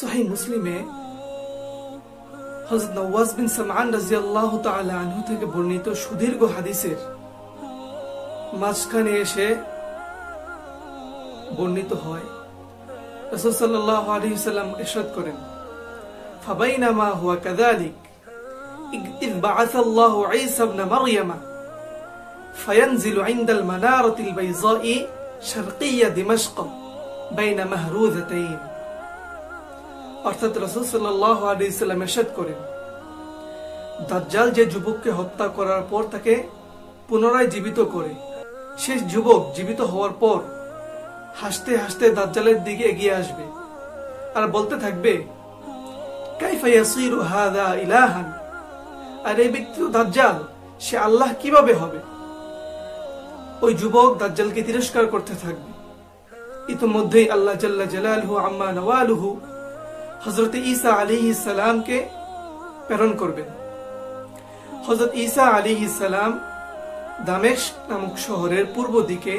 সহিহ মুসলিমে হযরত নওয়াজ বিন সামআন রাদিয়াল্লাহু তাআলা আনহু থেকে বর্ণিত সুদীর্ঘ হাদিসের মাঝখানে এসে বর্ণিত হয় রাসূল সাল্লাল্লাহু আলাইহি ওয়াসাল্লাম ইরশাদ করেন ফাবাইনামা হুয়া কাযালিক ইয বা'আসাল্লাহু ঈসা ইবনে মারইয়াম ফায়ানজিলু ইনদাল মানারাতিল বাইযা'i শারকিয়্যা দিমাশক বাইনা মাহরুযাতাইন। অর্থাৎ রাসূল সাল্লাল্লাহু আলাইহি ওয়াসাল্লাম ইরশাদ করেন দাজ্জাল যে যুবককে হত্যা করার পর তাকে পুনরায় জীবিত করে, শেষ যুবক জীবিত হওয়ার পর হাসতে হাসতে দাজ্জালের দিকে এগিয়ে আসবে আর বলতে থাকবে কাইফা ইয়াসিরু হাযা ইলাহান, আর এই ব্যক্তি তো দাজ্জাল, সে আল্লাহ কিভাবে হবে। ওই যুবক দাজ্জালকে তিরস্কার করতে থাকবে। ইতিমধ্যেই আল্লাহ জাল্লা জালালুহু আম্মা নওয়ালুহু হযরত ঈসা আলাইহিস সালামকে প্রেরণ করবেন। হযরত ঈসা আলাইহিস সালাম দামেস্ক নামক শহরের পূর্ব দিকে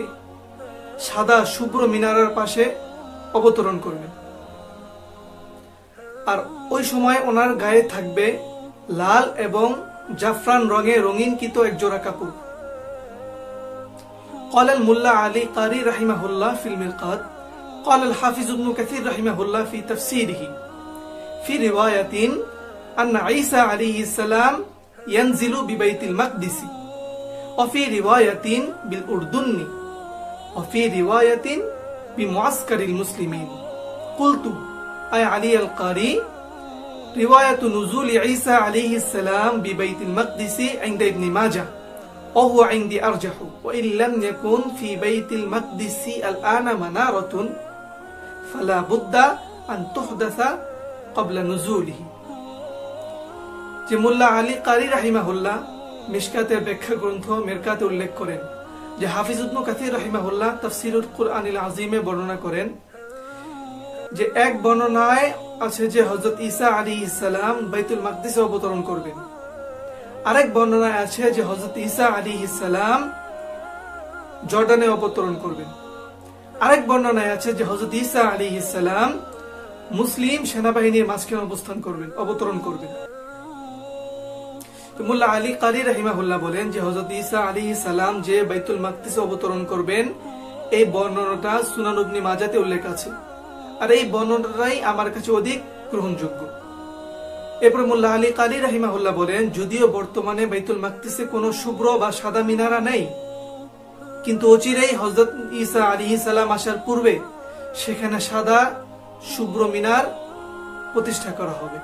সাদা শুভ্র মিনারের পাশে অবতরণ করবেন। আর ওই সময় ওনার গায়ে থাকবে লাল এবং জাফরান রঙে রঙিনকৃত এক জোড়া কাপড়। قال الملا علي قاري رحمه الله في المرقات قال الحافظ ابن كثير رحمه الله في تفسيره في رواية أن عيسى عليه السلام ينزل ببيت المقدس وفي رواية بالأردن وفي رواية بمعسكر المسلمين. قلت أي علي القاري رواية نزول عيسى عليه السلام ببيت المقدس عند ابن ماجه وهو عندي أرجح وإن لم يكن في بيت المقدس الآن منارة فلا بد أن تحدث قبل نزوله. যে মোল্লা আলী কারি রাহিমাহুল্লাহ মিশকাতের ব্যাখ্যা গ্রন্থ মিরকাতে উল্লেখ করেন যে হাফিজ ইবনে কাসির রাহিমাহুল্লাহ তাফসীরুল কুরআনিল আযীমে বর্ণনা করেন যে এক বর্ণনায় আছে যে হযরত ঈসা আলাইহিস সালাম বাইতুল মাকদিসে অবতরণ করবেন, আরেক বর্ণনায় আছে যে হযরত ঈসা আলাইহিস সালাম জর্ডানে অবতরণ করবেন, আরেক বর্ণনায় আছে যে হযরত ঈসা আলাইহিস সালাম মুসলিম সেনাবাহিনীর মাঝখানে অবতরণ করবেন। তো মোল্লা আলী কারি রাহিমাহুল্লাহ বলেন যে হযরত ঈসা আলাইহিস সালাম যে বাইতুল মাকদিসে অবতরণ করবেন এই বর্ণনাটা সুনান ইবনে মাজাতে উল্লেখ আছে, আর এই বর্ণনাটাই আমার কাছে অধিক গ্রহণযোগ্য। এরপর মোল্লা আলী কারি রাহিমাহুল্লাহ বলেন যদিও বর্তমানে বাইতুল মাকদিসে কোনো শুভ্র বা সাদা মিনারা নেই, কিন্তু অচিরেই হযরত ঈসা আলাইহিস সালাম আসার পূর্বে সেখানে সাদা শুভ্র মিনার প্রতিষ্ঠা করা হবে।